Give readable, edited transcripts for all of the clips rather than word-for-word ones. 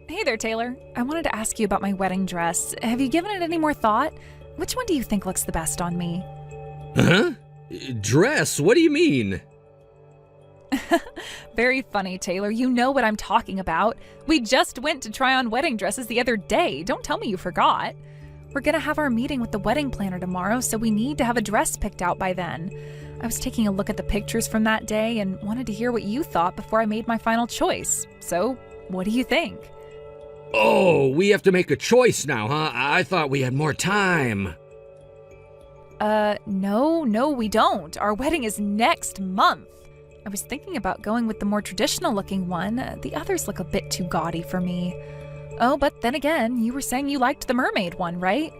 Hey there, Taylor. I wanted to ask you about my wedding dress. Have you given it any more thought? Which one do you think looks the best on me? Huh? Dress? What do you mean? Very funny, Taylor. You know what I'm talking about. We just went to try on wedding dresses the other day. Don't tell me you forgot. We're gonna have our meeting with the wedding planner tomorrow, so we need to have a dress picked out by then. I was taking a look at the pictures from that day and wanted to hear what you thought before I made my final choice. So, what do you think? Oh, we have to make a choice now, huh? I thought we had more time. No, we don't. Our wedding is next month. I was thinking about going with the more traditional looking one. The others look a bit too gaudy for me. Oh, but then again, you were saying you liked the mermaid one, right?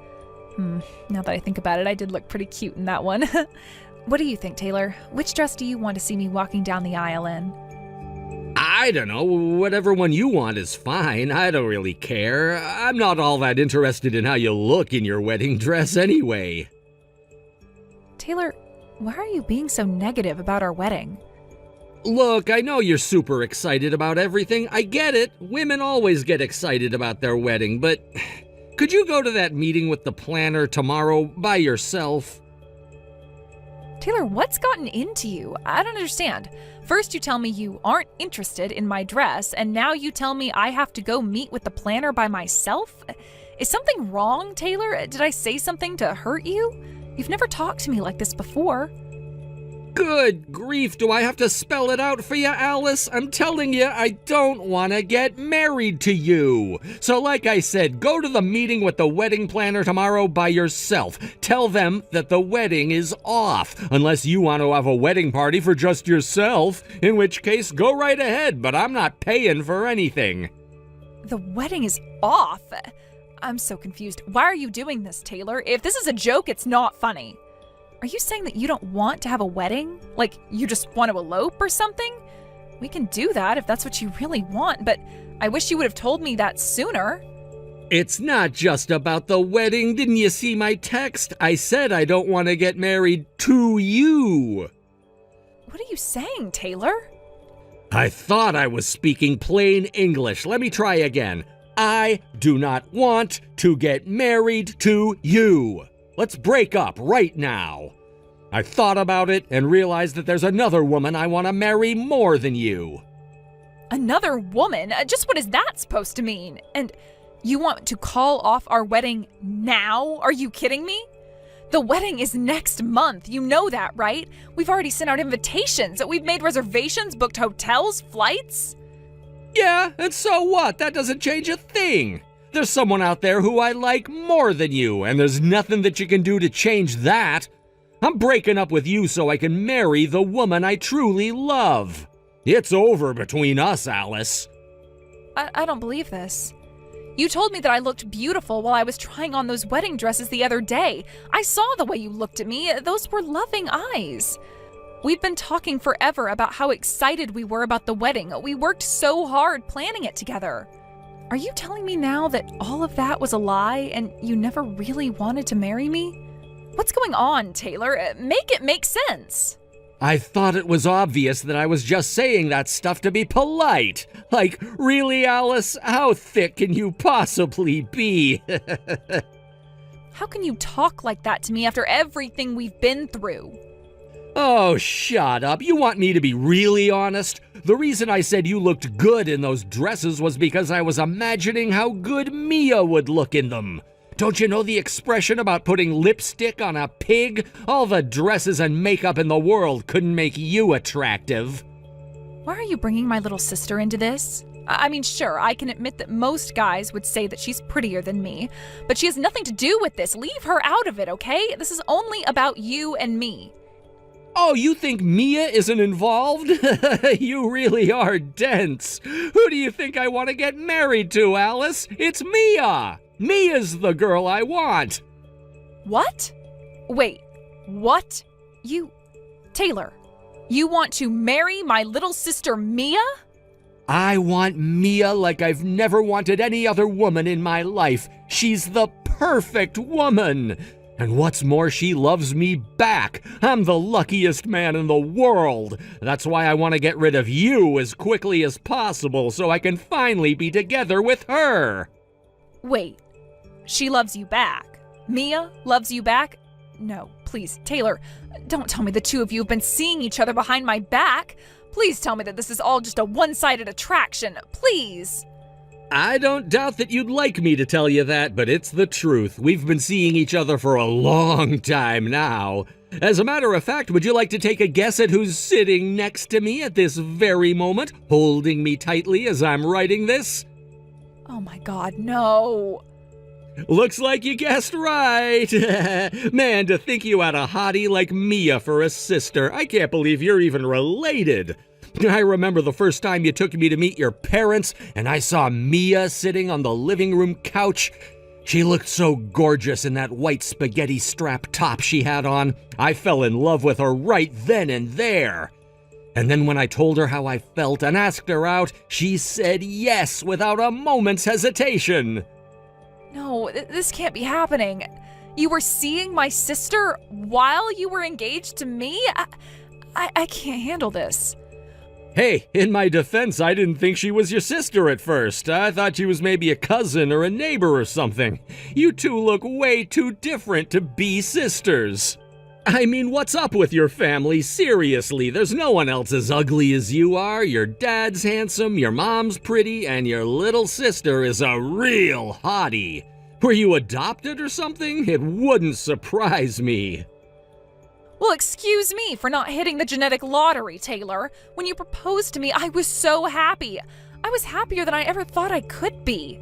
Now that I think about it, I did look pretty cute in that one. What do you think, Taylor? Which dress do you want to see me walking down the aisle in? I don't know. Whatever one you want is fine. I don't really care. I'm not all that interested in how you look in your wedding dress anyway. Taylor, why are you being so negative about our wedding? Look, I know you're super excited about everything. I get it. Women always get excited about their wedding, but could you go to that meeting with the planner tomorrow by yourself? Taylor, what's gotten into you? I don't understand. First you tell me you aren't interested in my dress, and now you tell me I have to go meet with the planner by myself? Is something wrong, Taylor? Did I say something to hurt you? You've never talked to me like this before. Good grief, do I have to spell it out for you, Alice? I'm telling you, I don't want to get married to you. So like I said, go to the meeting with the wedding planner tomorrow by yourself. Tell them that the wedding is off, unless you want to have a wedding party for just yourself, in which case, go right ahead, but I'm not paying for anything. The wedding is off? I'm so confused. Why are you doing this, Taylor? If this is a joke, it's not funny. Are you saying that you don't want to have a wedding? Like, you just want to elope or something? We can do that if that's what you really want, but I wish you would have told me that sooner. It's not just about the wedding. Didn't you see my text? I said I don't want to get married to you. What are you saying, Taylor? I thought I was speaking plain English. Let me try again. I do not want to get married to you. Let's break up right now. I thought about it and realized that there's another woman I want to marry more than you. Another woman? Just what is that supposed to mean? And you want to call off our wedding now? Are you kidding me? The wedding is next month. You know that, right? We've already sent out invitations. We've made reservations, booked hotels, flights. Yeah, and so what? That doesn't change a thing. There's someone out there who I like more than you, and there's nothing that you can do to change that. I'm breaking up with you so I can marry the woman I truly love. It's over between us, Alice. I don't believe this. You told me that I looked beautiful while I was trying on those wedding dresses the other day. I saw the way you looked at me. Those were loving eyes. We've been talking forever about how excited we were about the wedding. We worked so hard planning it together. Are you telling me now that all of that was a lie and you never really wanted to marry me? What's going on, Taylor? Make it make sense. I thought it was obvious that I was just saying that stuff to be polite. Like, really, Alice? How thick can you possibly be? How can you talk like that to me after everything we've been through? Oh, shut up. You want me to be really honest? The reason I said you looked good in those dresses was because I was imagining how good Mia would look in them. Don't you know the expression about putting lipstick on a pig? All the dresses and makeup in the world couldn't make you attractive. Why are you bringing my little sister into this? I mean, sure, I can admit that most guys would say that she's prettier than me, but she has nothing to do with this. Leave her out of it, okay? This is only about you and me. Oh, you think Mia isn't involved? You really are dense. Who do you think I want to get married to, Alice? It's Mia. Mia's the girl I want. What? Wait, what? Taylor, you want to marry my little sister Mia? I want Mia like I've never wanted any other woman in my life. She's the perfect woman. And what's more, she loves me back. I'm the luckiest man in the world. That's why I want to get rid of you as quickly as possible so I can finally be together with her. Wait, she loves you back? Mia loves you back? No, please, Taylor, don't tell me the two of you have been seeing each other behind my back. Please tell me that this is all just a one-sided attraction. Please. I don't doubt that you'd like me to tell you that, but it's the truth. We've been seeing each other for a long time now. As a matter of fact, would you like to take a guess at who's sitting next to me at this very moment, holding me tightly as I'm writing this? Oh my God, no. Looks like you guessed right. Man, to think you had a hottie like Mia for a sister. I can't believe you're even related. I remember the first time you took me to meet your parents, and I saw Mia sitting on the living room couch. She looked so gorgeous in that white spaghetti strap top she had on. I fell in love with her right then and there. And then when I told her how I felt and asked her out, she said yes without a moment's hesitation. No, this can't be happening. You were seeing my sister while you were engaged to me? I can't handle this. Hey, in my defense, I didn't think she was your sister at first. I thought she was maybe a cousin or a neighbor or something. You two look way too different to be sisters. I mean, what's up with your family? Seriously, there's no one else as ugly as you are. Your dad's handsome, your mom's pretty, and your little sister is a real hottie. Were you adopted or something? It wouldn't surprise me. Well, excuse me for not hitting the genetic lottery, Taylor. When you proposed to me, I was so happy. I was happier than I ever thought I could be.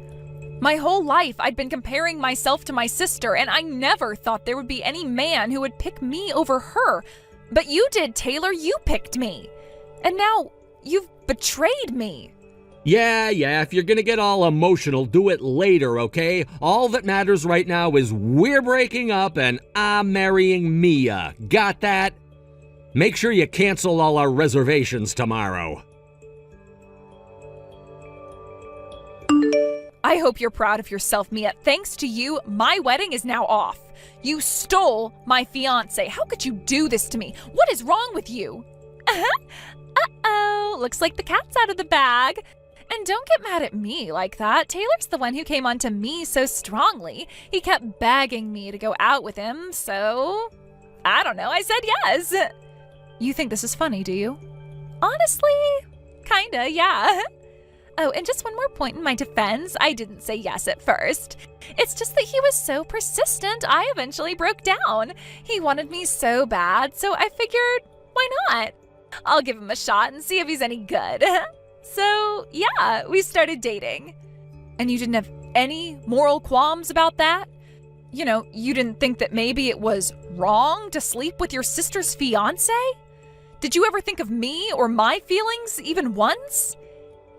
My whole life, I'd been comparing myself to my sister, and I never thought there would be any man who would pick me over her. But you did, Taylor. You picked me. And now, you've betrayed me. Yeah, if you're gonna get all emotional, do it later, okay? All that matters right now is we're breaking up and I'm marrying Mia. Got that? Make sure you cancel all our reservations tomorrow. I hope you're proud of yourself, Mia. Thanks to you, my wedding is now off. You stole my fiancé. How could you do this to me? What is wrong with you? Uh-oh, looks like the cat's out of the bag. And don't get mad at me like that. Taylor's the one who came on to me so strongly. He kept begging me to go out with him, so I don't know, I said yes. You think this is funny, do you? Honestly, kinda, yeah. Oh, and just one more point in my defense, I didn't say yes at first. It's just that he was so persistent, I eventually broke down. He wanted me so bad, so I figured, why not? I'll give him a shot and see if he's any good. So, yeah, we started dating. And you didn't have any moral qualms about that? You know, you didn't think that maybe it was wrong to sleep with your sister's fiancé? Did you ever think of me or my feelings even once?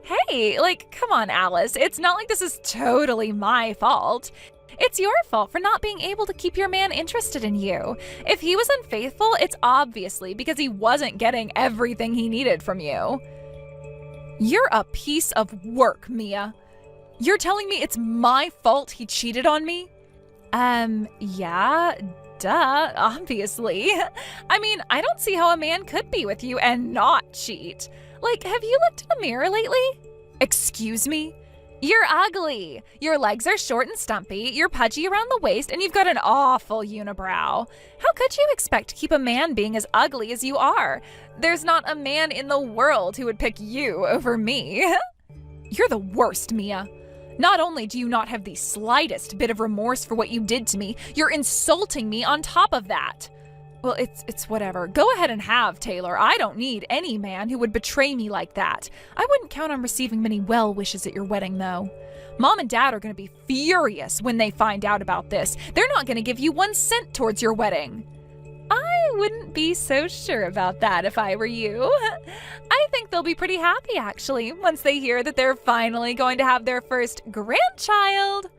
Hey, like, come on, Alice. It's not like this is totally my fault. It's your fault for not being able to keep your man interested in you. If he was unfaithful, it's obviously because he wasn't getting everything he needed from you. You're a piece of work, Mia. You're telling me it's my fault he cheated on me? Yeah, duh, obviously. I mean, I don't see how a man could be with you and not cheat. Like, have you looked in the mirror lately? Excuse me? You're ugly. Your legs are short and stumpy, you're pudgy around the waist, and you've got an awful unibrow. How could you expect to keep a man being as ugly as you are? There's not a man in the world who would pick you over me. You're the worst, Mia. Not only do you not have the slightest bit of remorse for what you did to me, you're insulting me on top of that. Well, it's whatever. Go ahead and have Taylor. I don't need any man who would betray me like that. I wouldn't count on receiving many well wishes at your wedding, though. Mom and Dad are going to be furious when they find out about this. They're not going to give you 1 cent towards your wedding. I wouldn't be so sure about that if I were you. I think they'll be pretty happy, actually, once they hear that they're finally going to have their first grandchild.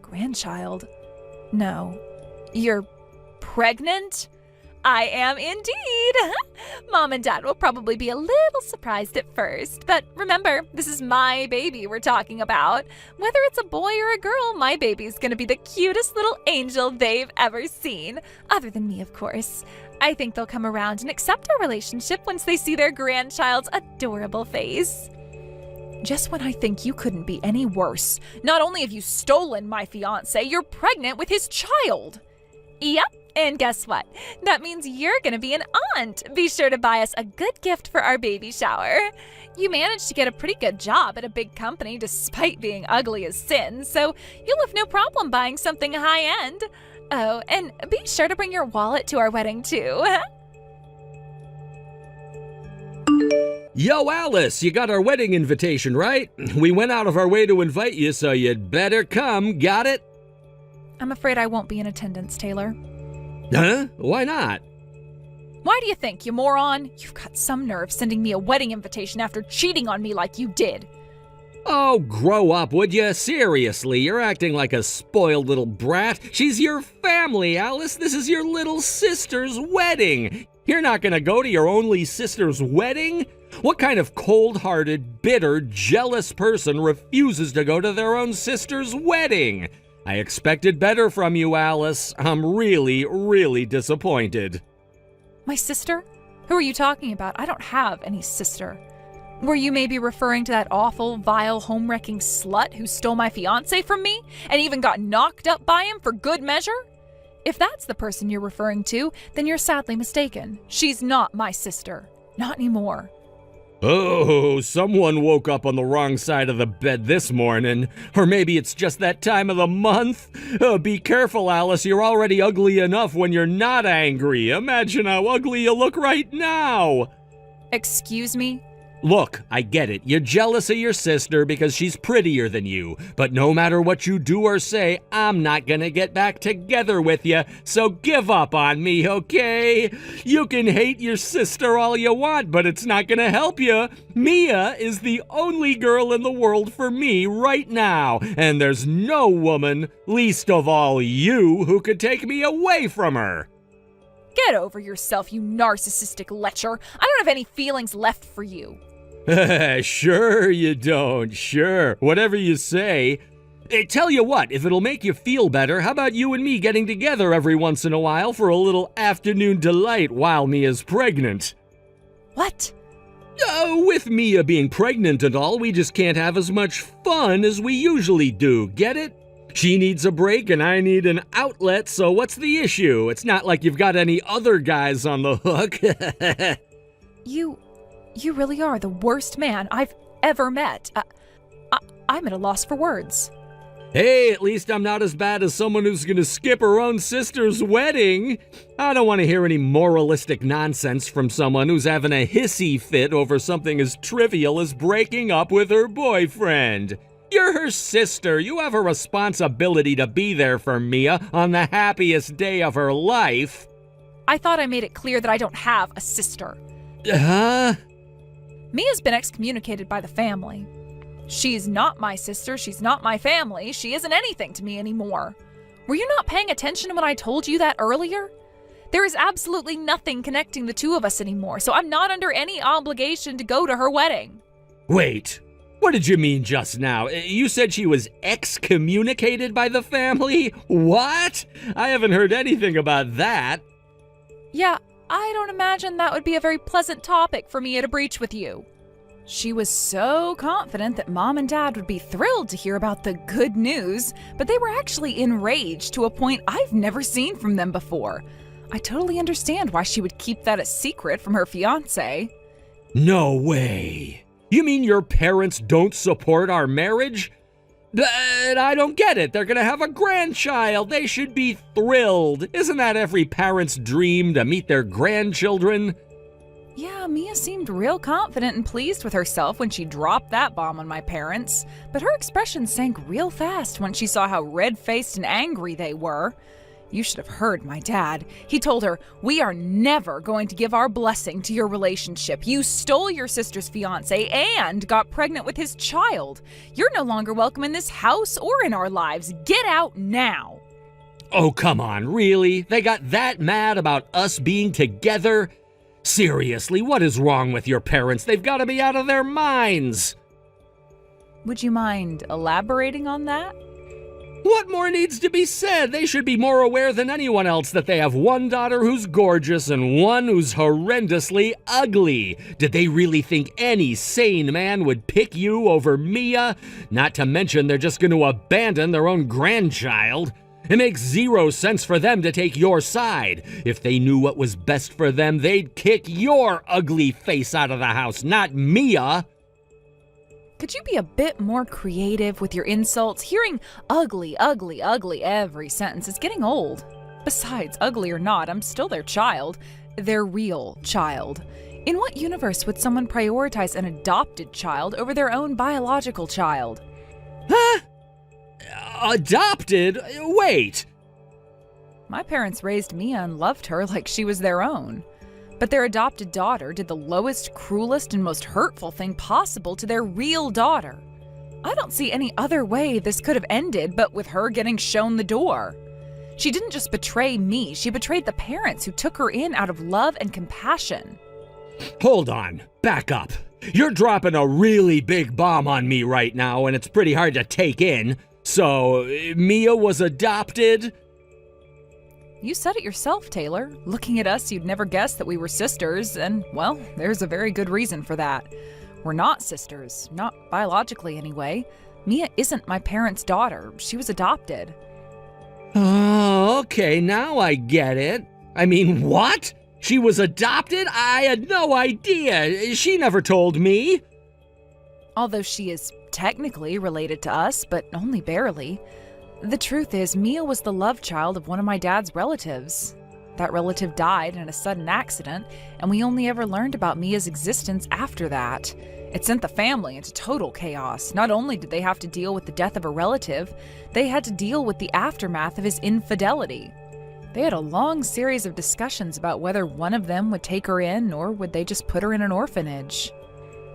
Grandchild? No. You're pregnant? I am indeed. Mom and Dad will probably be a little surprised at first, but remember, this is my baby we're talking about. Whether it's a boy or a girl, my baby's gonna be the cutest little angel they've ever seen. Other than me, of course. I think they'll come around and accept our relationship once they see their grandchild's adorable face. Just when I think you couldn't be any worse, not only have you stolen my fiance, you're pregnant with his child. Yep. And guess what? That means you're gonna be an aunt. Be sure to buy us a good gift for our baby shower. You managed to get a pretty good job at a big company despite being ugly as sin, so you'll have no problem buying something high-end. Oh, and be sure to bring your wallet to our wedding too. Yo, Alice, you got our wedding invitation, right? We went out of our way to invite you, so you'd better come. Got it? I'm afraid I won't be in attendance, Taylor. Huh? Why not? Why do you think, you moron? You've got some nerve sending me a wedding invitation after cheating on me like you did. Oh, grow up, would you? Seriously, you're acting like a spoiled little brat. She's your family, Alice. This is your little sister's wedding. You're not gonna go to your only sister's wedding? What kind of cold-hearted, bitter, jealous person refuses to go to their own sister's wedding? I expected better from you, Alice. I'm really, really disappointed. My sister? Who are you talking about? I don't have any sister. Were you maybe referring to that awful, vile, home-wrecking slut who stole my fiancé from me and even got knocked up by him for good measure? If that's the person you're referring to, then you're sadly mistaken. She's not my sister. Not anymore. Oh, someone woke up on the wrong side of the bed this morning. Or maybe it's just that time of the month. Be careful, Alice. You're already ugly enough when you're not angry. Imagine how ugly you look right now. Excuse me? Look, I get it. You're jealous of your sister because she's prettier than you. But no matter what you do or say, I'm not gonna get back together with you. So give up on me, okay? You can hate your sister all you want, but it's not gonna help you. Mia is the only girl in the world for me right now. And there's no woman, least of all you, who could take me away from her. Get over yourself, you narcissistic lecher. I don't have any feelings left for you. Sure you don't, sure. Whatever you say. Tell you what, if it'll make you feel better, how about you and me getting together every once in a while for a little afternoon delight while Mia's pregnant? What? With Mia being pregnant and all, we just can't have as much fun as we usually do, get it? She needs a break and I need an outlet, so what's the issue? It's not like you've got any other guys on the hook. You really are the worst man I've ever met. I'm at a loss for words. Hey, at least I'm not as bad as someone who's gonna skip her own sister's wedding. I don't want to hear any moralistic nonsense from someone who's having a hissy fit over something as trivial as breaking up with her boyfriend. You're her sister. You have a responsibility to be there for Mia on the happiest day of her life. I thought I made it clear that I don't have a sister. Huh? Mia's been excommunicated by the family. She's not my sister, she's not my family, she isn't anything to me anymore. Were you not paying attention when I told you that earlier? There is absolutely nothing connecting the two of us anymore, so I'm not under any obligation to go to her wedding. Wait, what did you mean just now? You said she was excommunicated by the family? What? I haven't heard anything about that. Yeah, I don't imagine that would be a very pleasant topic for Mia to breach with you. She was so confident that Mom and Dad would be thrilled to hear about the good news, but they were actually enraged to a point I've never seen from them before. I totally understand why she would keep that a secret from her fiancé. No way. You mean your parents don't support our marriage? But I don't get it. They're gonna have a grandchild. They should be thrilled. Isn't that every parent's dream, to meet their grandchildren? Yeah, Mia seemed real confident and pleased with herself when she dropped that bomb on my parents, but her expression sank real fast when she saw how red-faced and angry they were. You should have heard my dad. He told her, "We are never going to give our blessing to your relationship. You stole your sister's fiancé and got pregnant with his child. You're no longer welcome in this house or in our lives. Get out now." Oh, come on, really? They got that mad about us being together? Seriously, what is wrong with your parents? They've got to be out of their minds. Would you mind elaborating on that? What more needs to be said? They should be more aware than anyone else that they have one daughter who's gorgeous and one who's horrendously ugly. Did they really think any sane man would pick you over Mia? Not to mention they're just going to abandon their own grandchild. It makes zero sense for them to take your side. If they knew what was best for them, they'd kick your ugly face out of the house, not Mia. Could you be a bit more creative with your insults? Hearing ugly, ugly, ugly every sentence is getting old. Besides, ugly or not, I'm still their child. Their real child. In what universe would someone prioritize an adopted child over their own biological child? Huh? Adopted? Wait. My parents raised Mia and loved her like she was their own. But their adopted daughter did the lowest, cruelest, and most hurtful thing possible to their real daughter. I don't see any other way this could have ended but with her getting shown the door. She didn't just betray me, she betrayed the parents who took her in out of love and compassion. Hold on. Back up. You're dropping a really big bomb on me right now, and it's pretty hard to take in. So, Mia was adopted? You said it yourself, Taylor. Looking at us, you'd never guess that we were sisters, and, well, there's a very good reason for that. We're not sisters, not biologically anyway. Mia isn't my parents' daughter. She was adopted. Oh, okay, now I get it. I mean, what? She was adopted? I had no idea. She never told me. Although she is technically related to us, but only barely. The truth is, Mia was the love child of one of my dad's relatives. That relative died in a sudden accident, and we only ever learned about Mia's existence after that. It sent the family into total chaos. Not only did they have to deal with the death of a relative, they had to deal with the aftermath of his infidelity. They had a long series of discussions about whether one of them would take her in or would they just put her in an orphanage.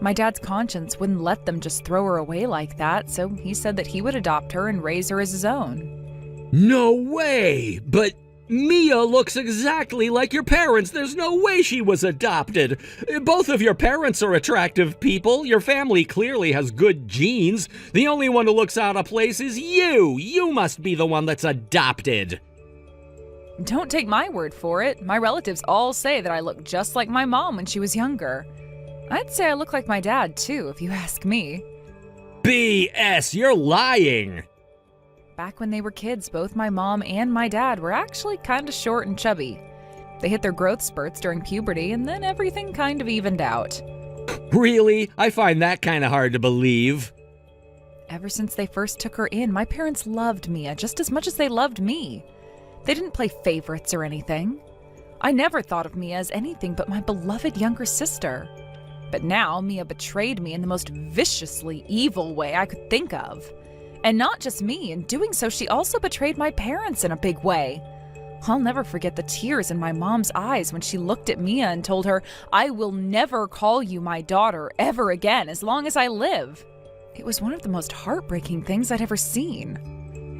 My dad's conscience wouldn't let them just throw her away like that, so he said that he would adopt her and raise her as his own. No way! But Mia looks exactly like your parents. There's no way she was adopted. Both of your parents are attractive people. Your family clearly has good genes. The only one who looks out of place is you. You must be the one that's adopted. Don't take my word for it. My relatives all say that I look just like my mom when she was younger. I'd say I look like my dad, too, if you ask me. BS, you're lying. Back when they were kids, both my mom and my dad were actually kind of short and chubby. They hit their growth spurts during puberty, and then everything kind of evened out. Really? I find that kind of hard to believe. Ever since they first took her in, my parents loved Mia just as much as they loved me. They didn't play favorites or anything. I never thought of Mia as anything but my beloved younger sister. But now, Mia betrayed me in the most viciously evil way I could think of. And not just me, in doing so, she also betrayed my parents in a big way. I'll never forget the tears in my mom's eyes when she looked at Mia and told her, "I will never call you my daughter ever again as long as I live." It was one of the most heartbreaking things I'd ever seen.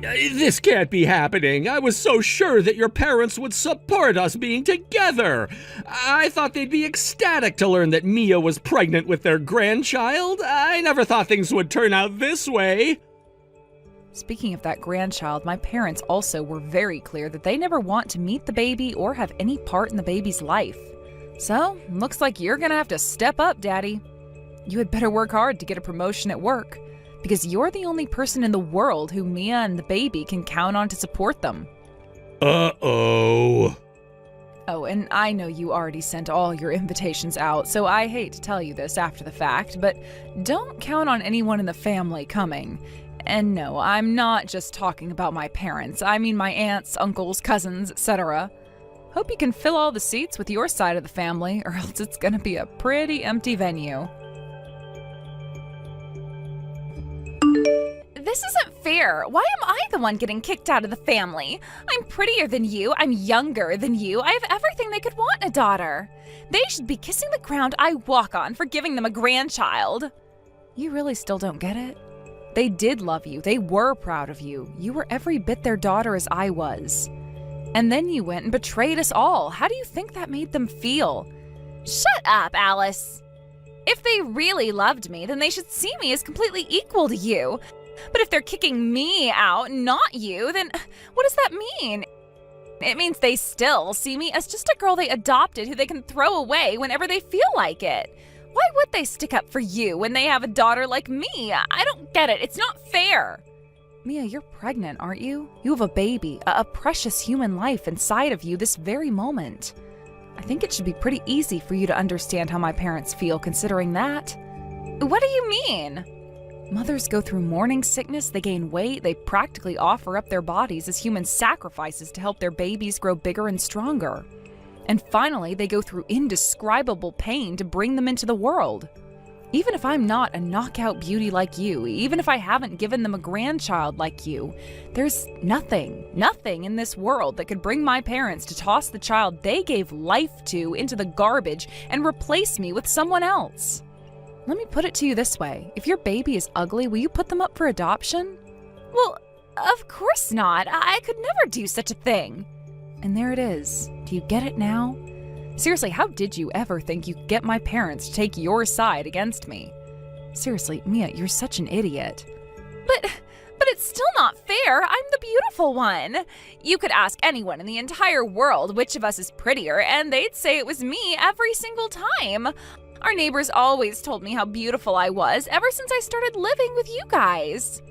This can't be happening. I was so sure that your parents would support us being together. I thought they'd be ecstatic to learn that Mia was pregnant with their grandchild. I never thought things would turn out this way. Speaking of that grandchild, my parents also were very clear that they never want to meet the baby or have any part in the baby's life. So, looks like you're gonna have to step up, Daddy. You had better work hard to get a promotion at work, because you're the only person in the world who Mia and the baby can count on to support them. Uh-oh. Oh, and I know you already sent all your invitations out, so I hate to tell you this after the fact, but don't count on anyone in the family coming. And no, I'm not just talking about my parents. I mean my aunts, uncles, cousins, etc. Hope you can fill all the seats with your side of the family, or else it's gonna be a pretty empty venue. This isn't fair. Why am I the one getting kicked out of the family? I'm prettier than you. I'm younger than you. I have everything they could want in a daughter. They should be kissing the ground I walk on for giving them a grandchild. You really still don't get it? They did love you. They were proud of you. You were every bit their daughter as I was. And then you went and betrayed us all. How do you think that made them feel? Shut up, Alice. If they really loved me, then they should see me as completely equal to you. But if they're kicking me out, not you, then what does that mean? It means they still see me as just a girl they adopted who they can throw away whenever they feel like it. Why would they stick up for you when they have a daughter like me? I don't get it. It's not fair. Mia, you're pregnant, aren't you? You have a baby, a precious human life inside of you this very moment. I think it should be pretty easy for you to understand how my parents feel considering that. What do you mean? Mothers go through morning sickness, they gain weight, they practically offer up their bodies as human sacrifices to help their babies grow bigger and stronger. And finally, they go through indescribable pain to bring them into the world. Even if I'm not a knockout beauty like you, even if I haven't given them a grandchild like you, there's nothing in this world that could bring my parents to toss the child they gave life to into the garbage and replace me with someone else. Let me put it to you this way. If your baby is ugly, will you put them up for adoption? Well, of course not. I could never do such a thing. And there it is. Do you get it now? Seriously, how did you ever think you could get my parents to take your side against me? Seriously, Mia, you're such an idiot. But it's still not fair. I'm the beautiful one. You could ask anyone in the entire world which of us is prettier, and they'd say it was me every single time. Our neighbors always told me how beautiful I was ever since I started living with you guys.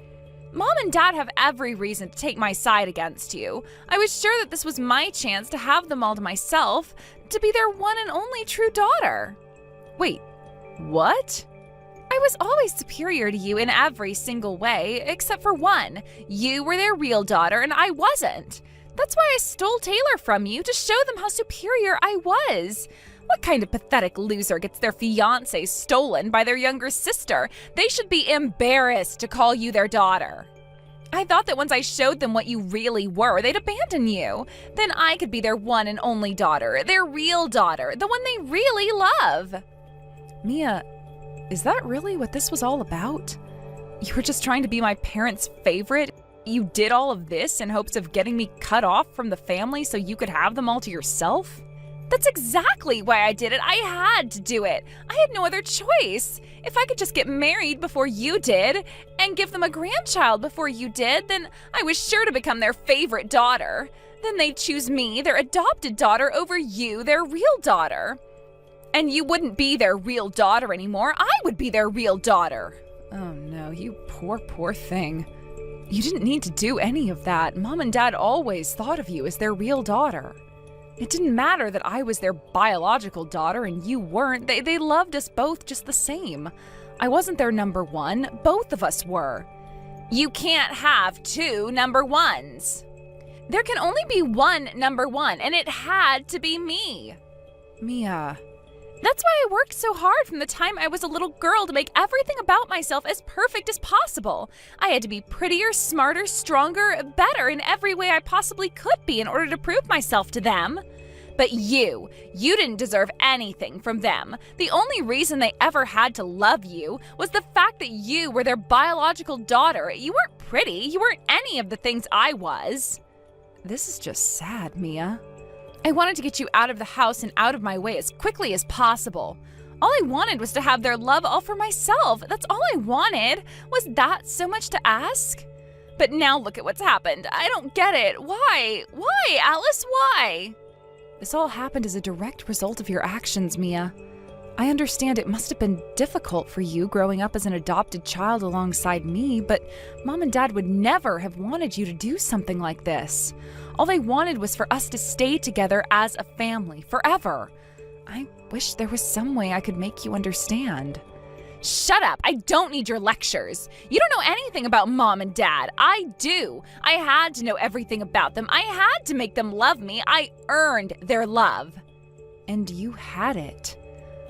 Mom and Dad have every reason to take my side against you. I was sure that this was my chance to have them all to myself, to be their one and only true daughter. Wait, what? I was always superior to you in every single way, except for one. You were their real daughter and I wasn't. That's why I stole Taylor from you, to show them how superior I was. What kind of pathetic loser gets their fiancé stolen by their younger sister? They should be embarrassed to call you their daughter. I thought that once I showed them what you really were, they'd abandon you. Then I could be their one and only daughter, their real daughter, the one they really love. Mia, is that really what this was all about? You were just trying to be my parents' favorite? You did all of this in hopes of getting me cut off from the family so you could have them all to yourself? That's exactly why I did it. I had to do it. I had no other choice. If I could just get married before you did and give them a grandchild before you did, then I was sure to become their favorite daughter. Then they'd choose me, their adopted daughter, over you, their real daughter. And you wouldn't be their real daughter anymore. I would be their real daughter. Oh no, you poor thing. You didn't need to do any of that. Mom and Dad always thought of you as their real daughter. It didn't matter that I was their biological daughter and you weren't. They loved us both just the same. I wasn't their number one. Both of us were. You can't have two number ones. There can only be one number one, and it had to be me. Mia. That's why I worked so hard from the time I was a little girl to make everything about myself as perfect as possible. I had to be prettier, smarter, stronger, better in every way I possibly could be in order to prove myself to them. But you didn't deserve anything from them. The only reason they ever had to love you was the fact that you were their biological daughter. You weren't pretty. You weren't any of the things I was. This is just sad, Mia. I wanted to get you out of the house and out of my way as quickly as possible. All I wanted was to have their love all for myself. That's all I wanted. Was that so much to ask? But now look at what's happened. I don't get it. Why? Why, Alice? Why? This all happened as a direct result of your actions, Mia. I understand it must have been difficult for you growing up as an adopted child alongside me, but Mom and Dad would never have wanted you to do something like this. All they wanted was for us to stay together as a family forever. I wish there was some way I could make you understand. Shut up! I don't need your lectures. You don't know anything about Mom and Dad. I do. I had to know everything about them. I had to make them love me. I earned their love. And you had it.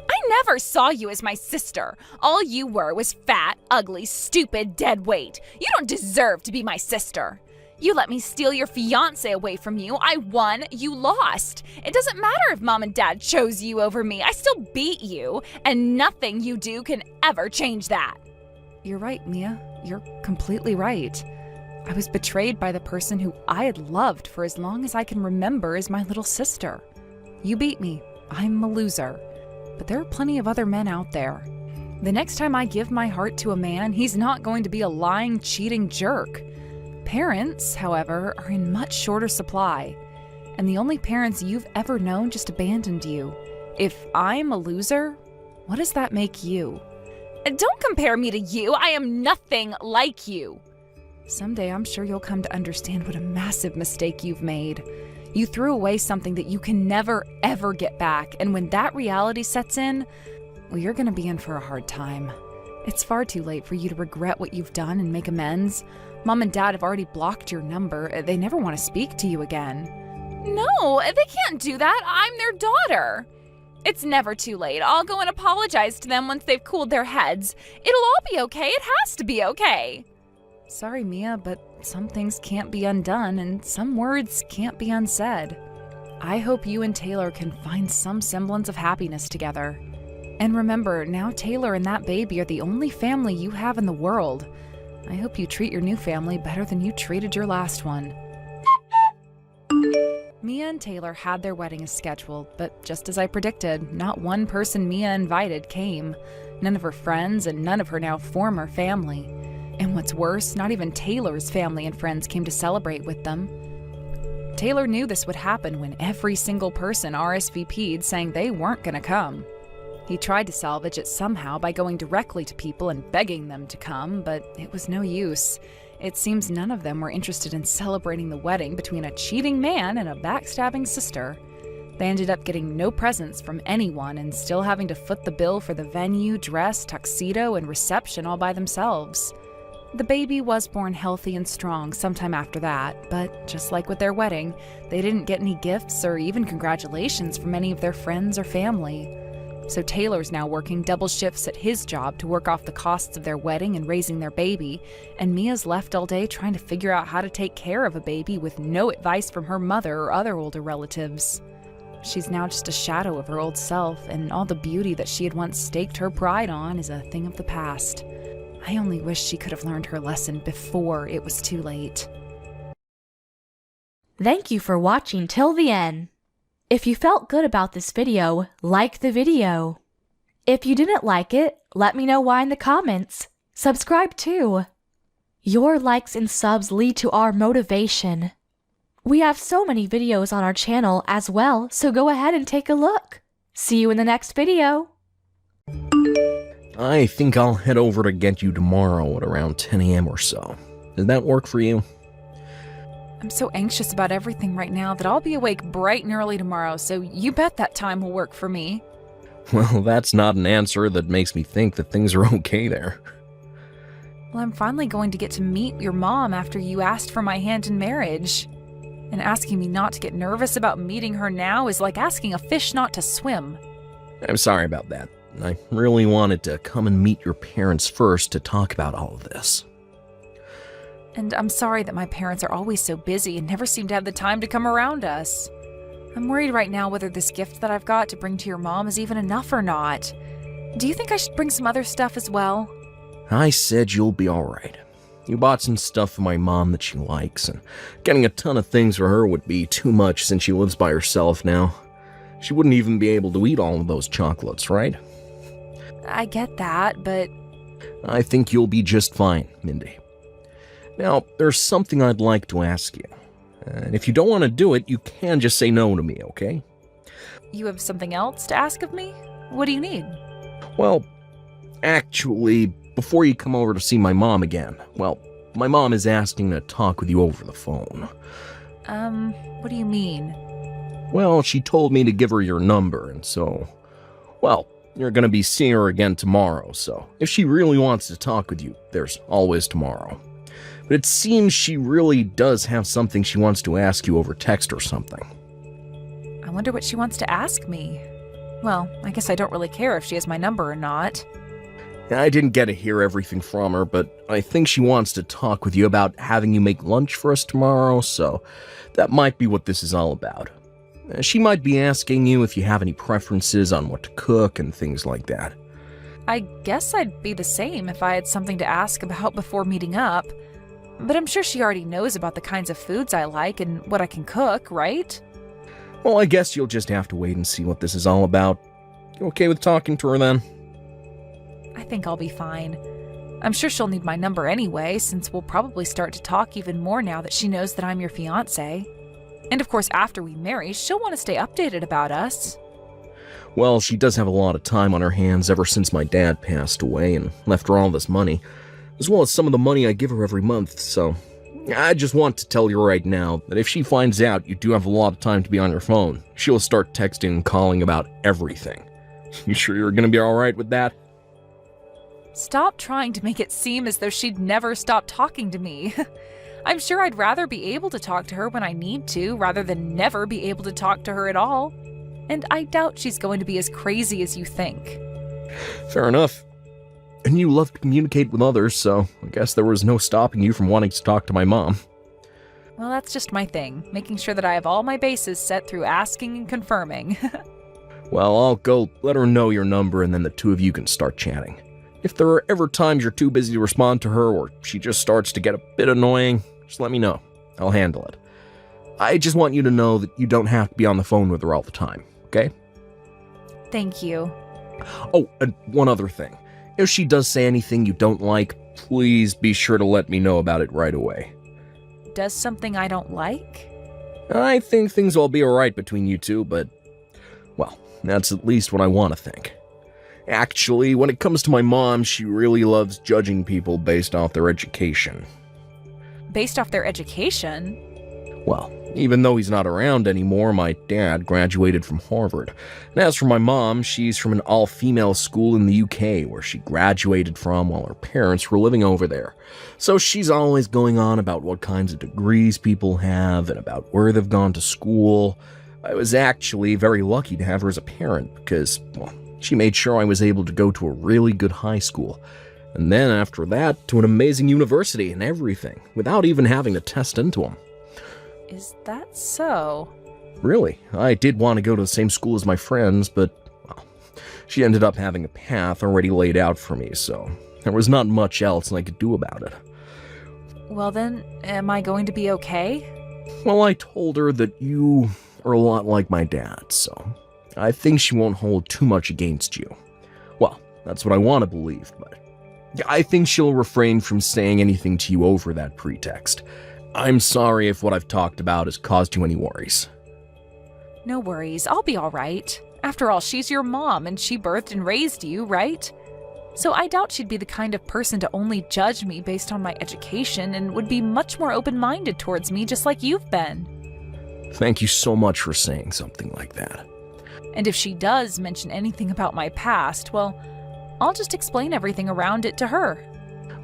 I never saw you as my sister. All you were was fat, ugly, stupid, dead weight. You don't deserve to be my sister. You let me steal your fiancé away from you. I won, you lost. It doesn't matter if Mom and Dad chose you over me. I still beat you, and nothing you do can ever change that. You're right, Mia. You're completely right. I was betrayed by the person who I had loved for as long as I can remember as my little sister. You beat me. I'm a loser. But there are plenty of other men out there. The next time I give my heart to a man, he's not going to be a lying, cheating jerk. Parents, however, are in much shorter supply. And the only parents you've ever known just abandoned you. If I'm a loser, what does that make you? Don't compare me to you. I am nothing like you. Someday I'm sure you'll come to understand what a massive mistake you've made. You threw away something that you can never, ever get back, and when that reality sets in, well, you're gonna be in for a hard time. It's far too late for you to regret what you've done and make amends. Mom and Dad have already blocked your number. They never want to speak to you again. No, they can't do that. I'm their daughter. It's never too late. I'll go and apologize to them once they've cooled their heads. It'll all be okay. It has to be okay. Sorry, Mia, but some things can't be undone and some words can't be unsaid. I hope you and Taylor can find some semblance of happiness together. And remember, now Taylor and that baby are the only family you have in the world. I hope you treat your new family better than you treated your last one. Mia and Taylor had their wedding as scheduled, but just as I predicted, not one person Mia invited came. None of her friends and none of her now former family. And what's worse, not even Taylor's family and friends came to celebrate with them. Taylor knew this would happen when every single person RSVP'd saying they weren't gonna come. He tried to salvage it somehow by going directly to people and begging them to come, but it was no use. It seems none of them were interested in celebrating the wedding between a cheating man and a backstabbing sister. They ended up getting no presents from anyone and still having to foot the bill for the venue, dress, tuxedo, and reception all by themselves. The baby was born healthy and strong sometime after that, but just like with their wedding, they didn't get any gifts or even congratulations from any of their friends or family. So Taylor's now working double shifts at his job to work off the costs of their wedding and raising their baby, and Mia's left all day trying to figure out how to take care of a baby with no advice from her mother or other older relatives. She's now just a shadow of her old self, and all the beauty that she had once staked her pride on is a thing of the past. I only wish she could have learned her lesson before it was too late. Thank you for watching till the end. If you felt good about this video, like the video. If you didn't like it, let me know why in the comments. Subscribe too. Your likes and subs lead to our motivation. We have so many videos on our channel as well, so go ahead and take a look. See you in the next video. I think I'll head over to get you tomorrow at around 10 a.m. or so. Does that work for you? I'm so anxious about everything right now that I'll be awake bright and early tomorrow, so you bet that time will work for me. Well, that's not an answer that makes me think that things are okay there. Well, I'm finally going to get to meet your mom after you asked for my hand in marriage. And asking me not to get nervous about meeting her now is like asking a fish not to swim. I'm sorry about that. I really wanted to come and meet your parents first to talk about all of this. And I'm sorry that my parents are always so busy and never seem to have the time to come around us. I'm worried right now whether this gift that I've got to bring to your mom is even enough or not. Do you think I should bring some other stuff as well? I said you'll be alright. You bought some stuff for my mom that she likes, and getting a ton of things for her would be too much since she lives by herself now. She wouldn't even be able to eat all of those chocolates, right? I get that, but... I think you'll be just fine, Mindy. Now, there's something I'd like to ask you. And if you don't want to do it, you can just say no to me, okay? You have something else to ask of me? What do you need? Well, actually, before you come over to see my mom again, well, my mom is asking to talk with you over the phone. What do you mean? Well, she told me to give her your number, and so... Well, you're gonna be seeing her again tomorrow, so if she really wants to talk with you, there's always tomorrow. But it seems she really does have something she wants to ask you over text or something. I wonder what she wants to ask me. Well, I guess I don't really care if she has my number or not. I didn't get to hear everything from her, but I think she wants to talk with you about having you make lunch for us tomorrow, so that might be what this is all about. She might be asking you if you have any preferences on what to cook and things like that. I guess I'd be the same if I had something to ask about before meeting up. But I'm sure she already knows about the kinds of foods I like and what I can cook, right? Well, I guess you'll just have to wait and see what this is all about. You okay with talking to her then? I think I'll be fine. I'm sure she'll need my number anyway, since we'll probably start to talk even more now that she knows that I'm your fiancé. And of course, after we marry, she'll want to stay updated about us. Well, she does have a lot of time on her hands ever since my dad passed away and left her all this money, as well as some of the money I give her every month, so I just want to tell you right now that if she finds out you do have a lot of time to be on your phone, she'll start texting and calling about everything. You sure you're gonna be alright with that? Stop trying to make it seem as though she'd never stop talking to me. I'm sure I'd rather be able to talk to her when I need to, rather than never be able to talk to her at all. And I doubt she's going to be as crazy as you think. Fair enough. And you love to communicate with others, so I guess there was no stopping you from wanting to talk to my mom. Well, that's just my thing, making sure that I have all my bases set through asking and confirming. Well, I'll go let her know your number and then the two of you can start chatting. If there are ever times you're too busy to respond to her or she just starts to get a bit annoying, just let me know. I'll handle it. I just want you to know that you don't have to be on the phone with her all the time, okay? Thank you. Oh, and one other thing. If she does say anything you don't like, please be sure to let me know about it right away. Does something I don't like? I think things will be alright between you two, but, well, that's at least what I want to think. Actually, when it comes to my mom, she really loves judging people based off their education. Based off their education? Well, even though he's not around anymore, my dad graduated from Harvard. And as for my mom, she's from an all-female school in the UK where she graduated from while her parents were living over there. So she's always going on about what kinds of degrees people have and about where they've gone to school. I was actually very lucky to have her as a parent because, well, she made sure I was able to go to a really good high school. And then after that, to an amazing university and everything, without even having to test into them. Is that so? Really, I did want to go to the same school as my friends, but, well, she ended up having a path already laid out for me, so there was not much else I could do about it. Well then, am I going to be okay? Well, I told her that you are a lot like my dad, so I think she won't hold too much against you. Well, that's what I want to believe, but I think she'll refrain from saying anything to you over that pretext. I'm sorry if what I've talked about has caused you any worries. No worries, I'll be alright. After all, she's your mom and she birthed and raised you, right? So I doubt she'd be the kind of person to only judge me based on my education and would be much more open-minded towards me just like you've been. Thank you so much for saying something like that. And if she does mention anything about my past, well, I'll just explain everything around it to her.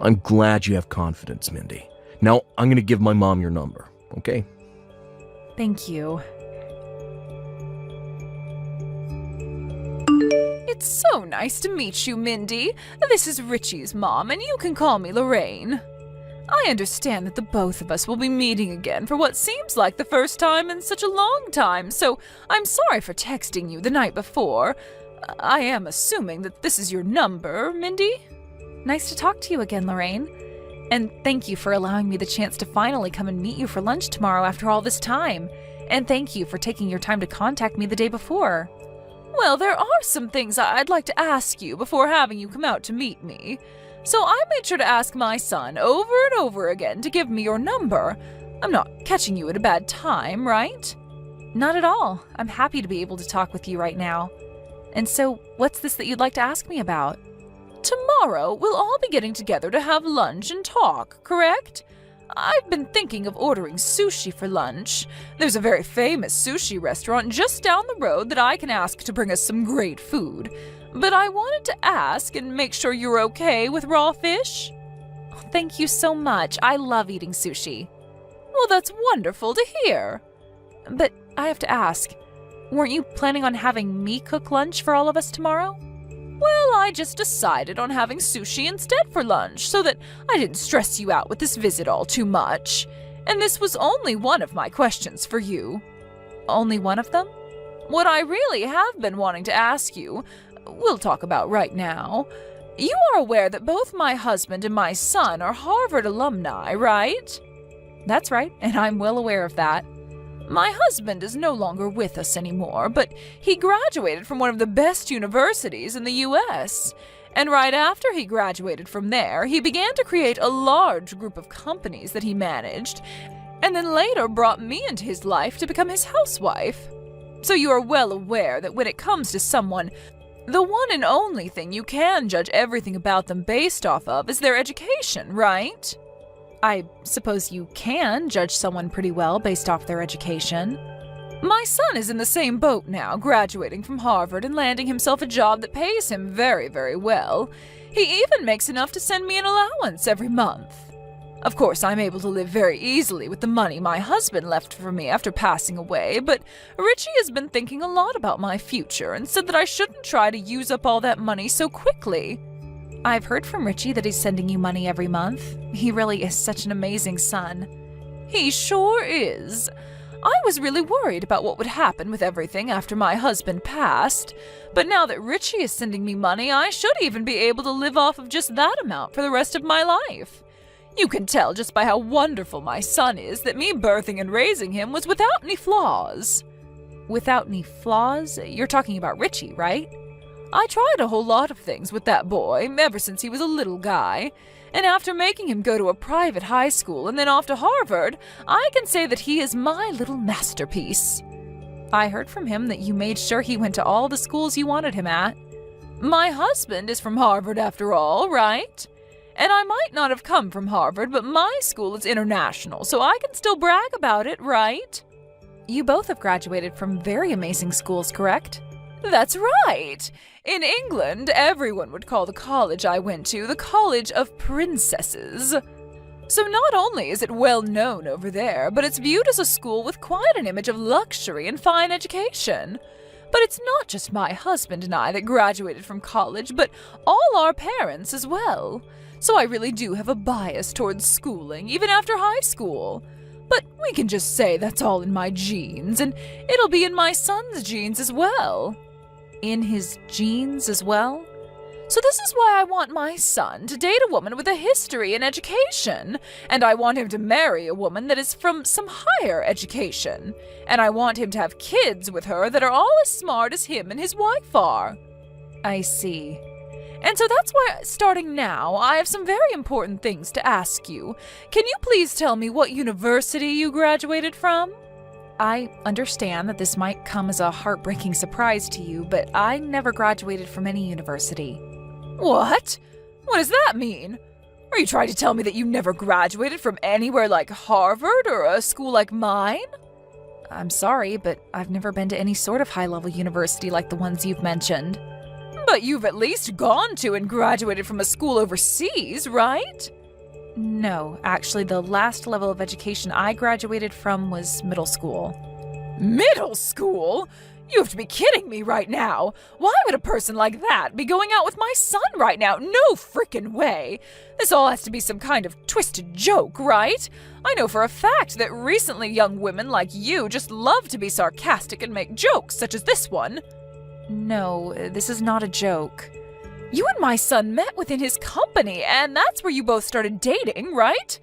I'm glad you have confidence, Mindy. Now, I'm going to give my mom your number, okay? Thank you. It's so nice to meet you, Mindy. This is Richie's mom, and you can call me Lorraine. I understand that the both of us will be meeting again for what seems like the first time in such a long time, so I'm sorry for texting you the night before. I am assuming that this is your number, Mindy? Nice to talk to you again, Lorraine. And thank you for allowing me the chance to finally come and meet you for lunch tomorrow after all this time. And thank you for taking your time to contact me the day before. Well, there are some things I'd like to ask you before having you come out to meet me. So I made sure to ask my son over and over again to give me your number. I'm not catching you at a bad time, right? Not at all. I'm happy to be able to talk with you right now. And so, what's this that you'd like to ask me about? Tomorrow, we'll all be getting together to have lunch and talk, correct? I've been thinking of ordering sushi for lunch. There's a very famous sushi restaurant just down the road that I can ask to bring us some great food. But I wanted to ask and make sure you're okay with raw fish. Oh, thank you so much. I love eating sushi. Well, that's wonderful to hear. But I have to ask, weren't you planning on having me cook lunch for all of us tomorrow? Well, I just decided on having sushi instead for lunch so that I didn't stress you out with this visit all too much. And this was only one of my questions for you. Only one of them? What I really have been wanting to ask you, we'll talk about right now. You are aware that both my husband and my son are Harvard alumni, right? That's right, and I'm well aware of that. My husband is no longer with us anymore, but he graduated from one of the best universities in the U.S., and right after he graduated from there, he began to create a large group of companies that he managed, and then later brought me into his life to become his housewife. So you are well aware that when it comes to someone, the one and only thing you can judge everything about them based off of is their education, right? I suppose you can judge someone pretty well based off their education. My son is in the same boat now, graduating from Harvard and landing himself a job that pays him very, very well. He even makes enough to send me an allowance every month. Of course, I'm able to live very easily with the money my husband left for me after passing away, but Richie has been thinking a lot about my future and said that I shouldn't try to use up all that money so quickly. I've heard from Richie that he's sending you money every month. He really is such an amazing son. He sure is. I was really worried about what would happen with everything after my husband passed, but now that Richie is sending me money, I should even be able to live off of just that amount for the rest of my life. You can tell just by how wonderful my son is that me birthing and raising him was without any flaws. Without any flaws? You're talking about Richie, right? I tried a whole lot of things with that boy ever since he was a little guy, and after making him go to a private high school and then off to Harvard, I can say that he is my little masterpiece. I heard from him that you made sure he went to all the schools you wanted him at. My husband is from Harvard after all, right? And I might not have come from Harvard, but my school is international, so I can still brag about it, right? You both have graduated from very amazing schools, correct? That's right! In England, everyone would call the college I went to the College of Princesses. So not only is it well known over there, but it's viewed as a school with quite an image of luxury and fine education. But it's not just my husband and I that graduated from college, but all our parents as well. So I really do have a bias towards schooling, even after high school. But we can just say that's all in my genes, and it'll be in my son's genes as well. In his genes as well? So this is why I want my son to date a woman with a history in education, and I want him to marry a woman that is from some higher education, and I want him to have kids with her that are all as smart as him and his wife are. I see. And so that's why, starting now, I have some very important things to ask you. Can you please tell me what university you graduated from? I understand that this might come as a heartbreaking surprise to you, but I never graduated from any university. What? What does that mean? Are you trying to tell me that you never graduated from anywhere like Harvard or a school like mine? I'm sorry, but I've never been to any sort of high-level university like the ones you've mentioned. But you've at least gone to and graduated from a school overseas, right? No, actually, the last level of education I graduated from was middle school. Middle school? You have to be kidding me right now. Why would a person like that be going out with my son right now? No frickin' way. This all has to be some kind of twisted joke, right? I know for a fact that recently young women like you just love to be sarcastic and make jokes such as this one. No, this is not a joke. You and my son met within his company, and that's where you both started dating, right?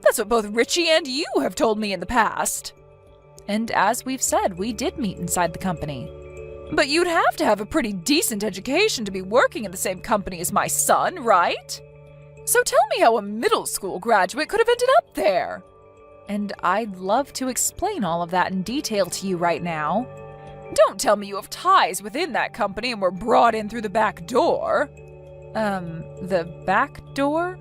That's what both Richie and you have told me in the past. And as we've said, we did meet inside the company. But you'd have to have a pretty decent education to be working in the same company as my son, right? So tell me how a middle school graduate could have ended up there. And I'd love to explain all of that in detail to you right now. Don't tell me you have ties within that company and were brought in through the back door. The back door?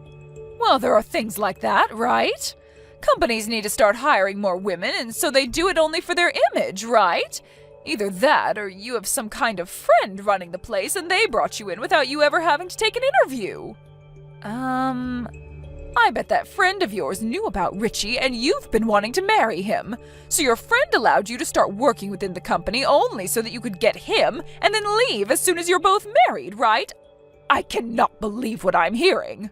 Well, there are things like that, right? Companies need to start hiring more women, and so they do it only for their image, right? Either that, or you have some kind of friend running the place and they brought you in without you ever having to take an interview. I bet that friend of yours knew about Richie and you've been wanting to marry him. So your friend allowed you to start working within the company only so that you could get him and then leave as soon as you're both married, right? I cannot believe what I'm hearing.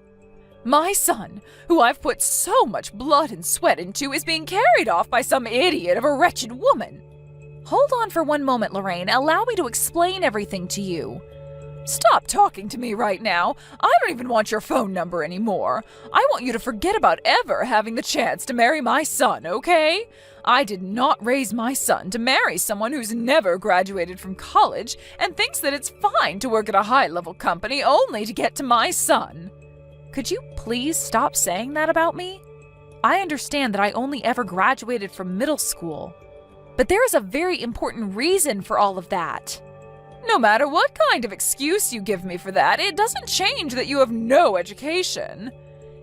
My son, who I've put so much blood and sweat into, is being carried off by some idiot of a wretched woman. Hold on for one moment, Lorraine. Allow me to explain everything to you. Stop talking to me right now. I don't even want your phone number anymore. I want you to forget about ever having the chance to marry my son, okay? I did not raise my son to marry someone who's never graduated from college and thinks that it's fine to work at a high-level company only to get to my son. Could you please stop saying that about me? I understand that I only ever graduated from middle school, but there is a very important reason for all of that. No matter what kind of excuse you give me for that, it doesn't change that you have no education.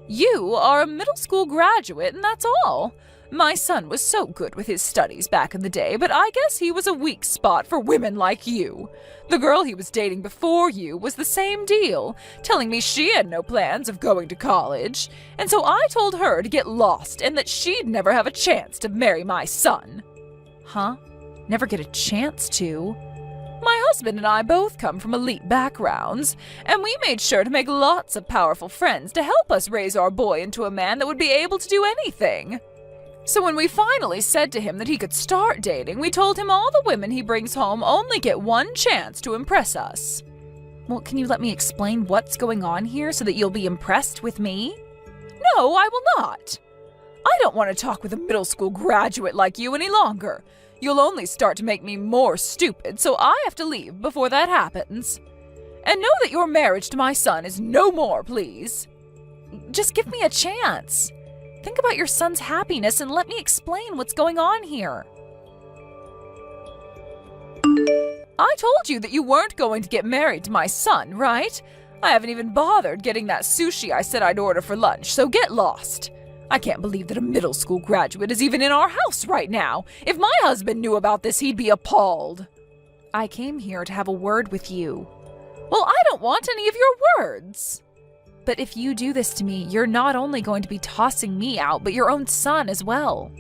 You are a middle school graduate, and that's all. My son was so good with his studies back in the day, but I guess he was a weak spot for women like you. The girl he was dating before you was the same deal, telling me she had no plans of going to college, and so I told her to get lost and that she'd never have a chance to marry my son. Huh? Never get a chance to? My husband and I both come from elite backgrounds, and we made sure to make lots of powerful friends to help us raise our boy into a man that would be able to do anything. So when we finally said to him that he could start dating, we told him all the women he brings home only get one chance to impress us. Well, can you let me explain what's going on here so that you'll be impressed with me? No, I will not. I don't want to talk with a middle school graduate like you any longer. You'll only start to make me more stupid, so I have to leave before that happens. And know that your marriage to my son is no more, please. Just give me a chance. Think about your son's happiness and let me explain what's going on here. I told you that you weren't going to get married to my son, right? I haven't even bothered getting that sushi I said I'd order for lunch, so get lost. I can't believe that a middle school graduate is even in our house right now. If my husband knew about this, he'd be appalled. I came here to have a word with you. Well, I don't want any of your words. But if you do this to me, you're not only going to be tossing me out, but your own son as well.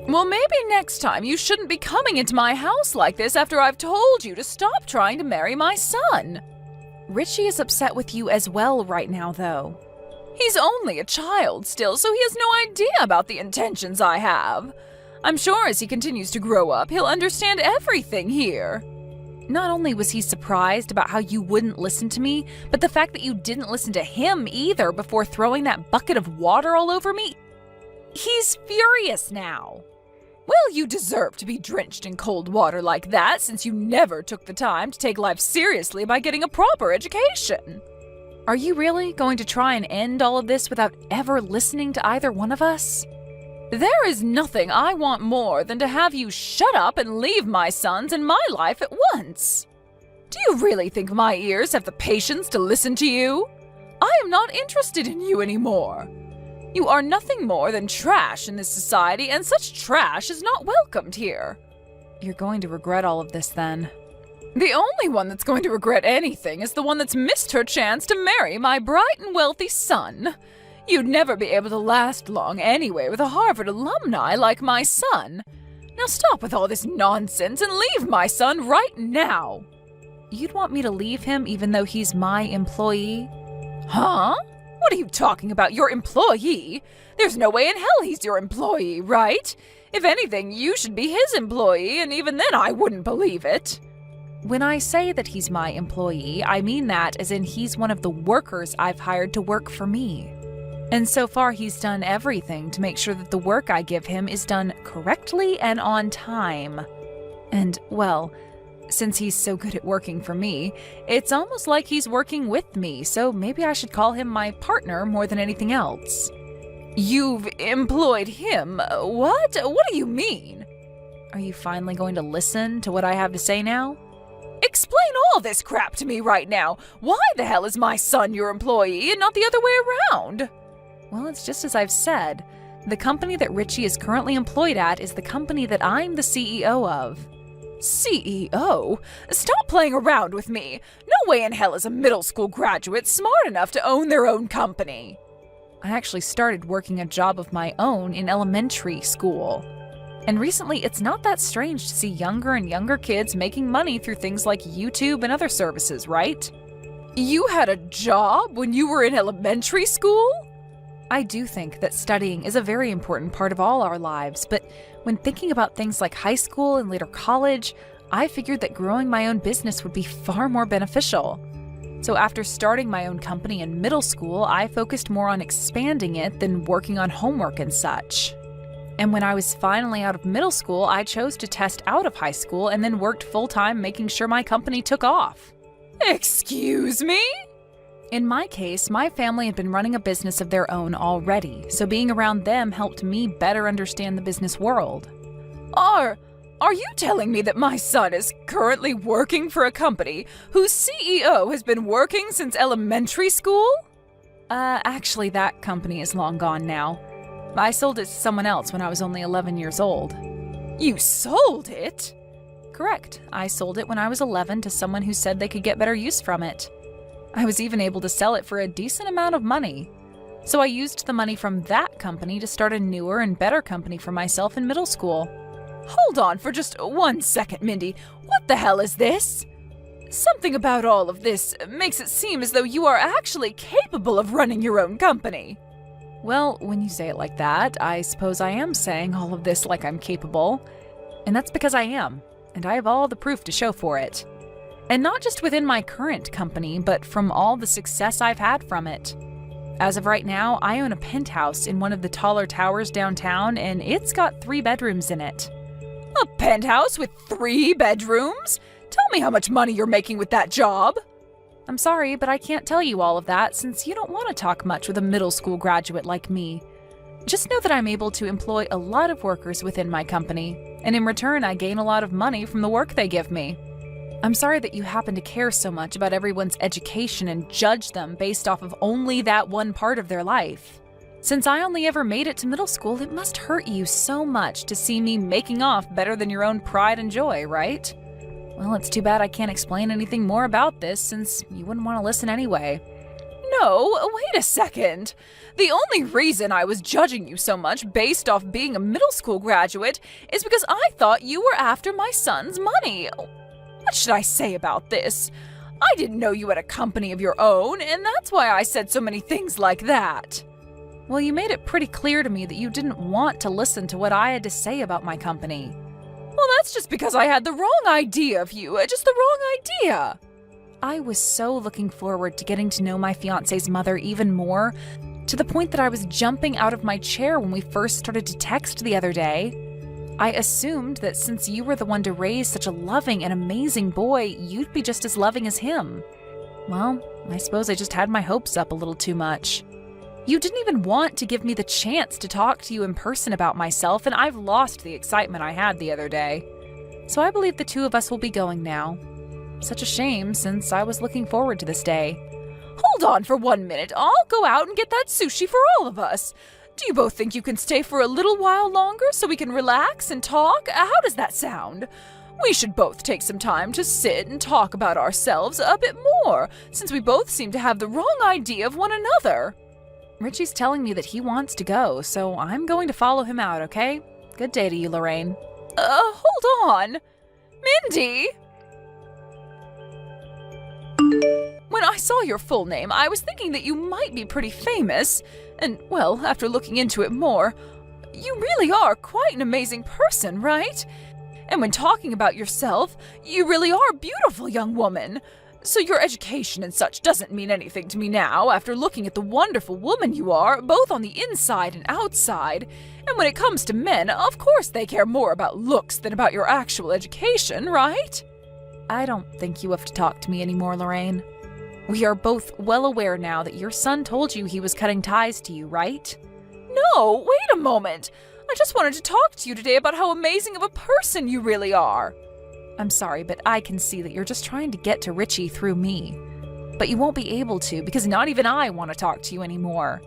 Well, maybe next time you shouldn't be coming into my house like this after I've told you to stop trying to marry my son. Richie is upset with you as well right now, though. He's only a child still, so he has no idea about the intentions I have. I'm sure as he continues to grow up, he'll understand everything here. Not only was he surprised about how you wouldn't listen to me, but the fact that you didn't listen to him either before throwing that bucket of water all over me. He's furious now. Well, you deserve to be drenched in cold water like that since you never took the time to take life seriously by getting a proper education. Are you really going to try and end all of this without ever listening to either one of us? There is nothing I want more than to have you shut up and leave my sons and my life at once. Do you really think my ears have the patience to listen to you? I am not interested in you anymore. You are nothing more than trash in this society, and such trash is not welcomed here. You're going to regret all of this then. The only one that's going to regret anything is the one that's missed her chance to marry my bright and wealthy son. You'd never be able to last long anyway with a Harvard alumni like my son. Now stop with all this nonsense and leave my son right now. You'd want me to leave him even though he's my employee? Huh? What are you talking about, your employee? There's no way in hell he's your employee, right? If anything, you should be his employee, and even then I wouldn't believe it. When I say that he's my employee, I mean that as in he's one of the workers I've hired to work for me. And so far he's done everything to make sure that the work I give him is done correctly and on time. And, well, since he's so good at working for me, it's almost like he's working with me, so maybe I should call him my partner more than anything else. You've employed him? What? What do you mean? Are you finally going to listen to what I have to say now? Explain all this crap to me right now. Why the hell is my son your employee and not the other way around? Well, it's just as I've said. The company that Richie is currently employed at is the company that I'm the CEO of. CEO? Stop playing around with me. No way in hell is a middle school graduate smart enough to own their own company. I actually started working a job of my own in elementary school. And recently, it's not that strange to see younger and younger kids making money through things like YouTube and other services, right? You had a job when you were in elementary school? I do think that studying is a very important part of all our lives, but when thinking about things like high school and later college, I figured that growing my own business would be far more beneficial. So after starting my own company in middle school, I focused more on expanding it than working on homework and such. And when I was finally out of middle school, I chose to test out of high school and then worked full-time making sure my company took off. Excuse me? In my case, my family had been running a business of their own already, so being around them helped me better understand the business world. Are you telling me that my son is currently working for a company whose CEO has been working since elementary school? Actually, that company is long gone now. I sold it to someone else when I was only 11 years old. You sold it? Correct. I sold it when I was 11 to someone who said they could get better use from it. I was even able to sell it for a decent amount of money. So I used the money from that company to start a newer and better company for myself in middle school. Hold on for just 1 second, Mindy. What the hell is this? Something about all of this makes it seem as though you are actually capable of running your own company. Well, when you say it like that, I suppose I am saying all of this like I'm capable. And that's because I am, and I have all the proof to show for it. And not just within my current company, but from all the success I've had from it. As of right now, I own a penthouse in one of the taller towers downtown, and it's got 3 bedrooms in it. A penthouse with 3 bedrooms? Tell me how much money you're making with that job. I'm sorry, but I can't tell you all of that since you don't want to talk much with a middle school graduate like me. Just know that I'm able to employ a lot of workers within my company, and in return I gain a lot of money from the work they give me. I'm sorry that you happen to care so much about everyone's education and judge them based off of only that one part of their life. Since I only ever made it to middle school, it must hurt you so much to see me making off better than your own pride and joy, right? Well, it's too bad I can't explain anything more about this since you wouldn't want to listen anyway. No, wait a second. The only reason I was judging you so much based off being a middle school graduate is because I thought you were after my son's money. What should I say about this? I didn't know you had a company of your own, and that's why I said so many things like that. Well, you made it pretty clear to me that you didn't want to listen to what I had to say about my company. Well, that's just because I had the wrong idea of you, just the wrong idea. I was so looking forward to getting to know my fiance's mother even more, to the point that I was jumping out of my chair when we first started to text the other day. I assumed that since you were the one to raise such a loving and amazing boy, you'd be just as loving as him. Well, I suppose I just had my hopes up a little too much. You didn't even want to give me the chance to talk to you in person about myself, and I've lost the excitement I had the other day. So I believe the 2 of us will be going now. Such a shame, since I was looking forward to this day. Hold on for 1 minute. I'll go out and get that sushi for all of us. Do you both think you can stay for a little while longer so we can relax and talk? How does that sound? We should both take some time to sit and talk about ourselves a bit more, since we both seem to have the wrong idea of one another. Richie's telling me that he wants to go, so I'm going to follow him out, okay? Good day to you, Lorraine. Hold on. Mindy! When I saw your full name, I was thinking that you might be pretty famous. And, well, after looking into it more, you really are quite an amazing person, right? And when talking about yourself, you really are a beautiful young woman. So your education and such doesn't mean anything to me now, after looking at the wonderful woman you are, both on the inside and outside. And when it comes to men, of course they care more about looks than about your actual education, right? I don't think you have to talk to me anymore, Lorraine. We are both well aware now that your son told you he was cutting ties to you, right? No, wait a moment. I just wanted to talk to you today about how amazing of a person you really are. I'm sorry, but I can see that you're just trying to get to Richie through me. But you won't be able to, because not even I want to talk to you anymore.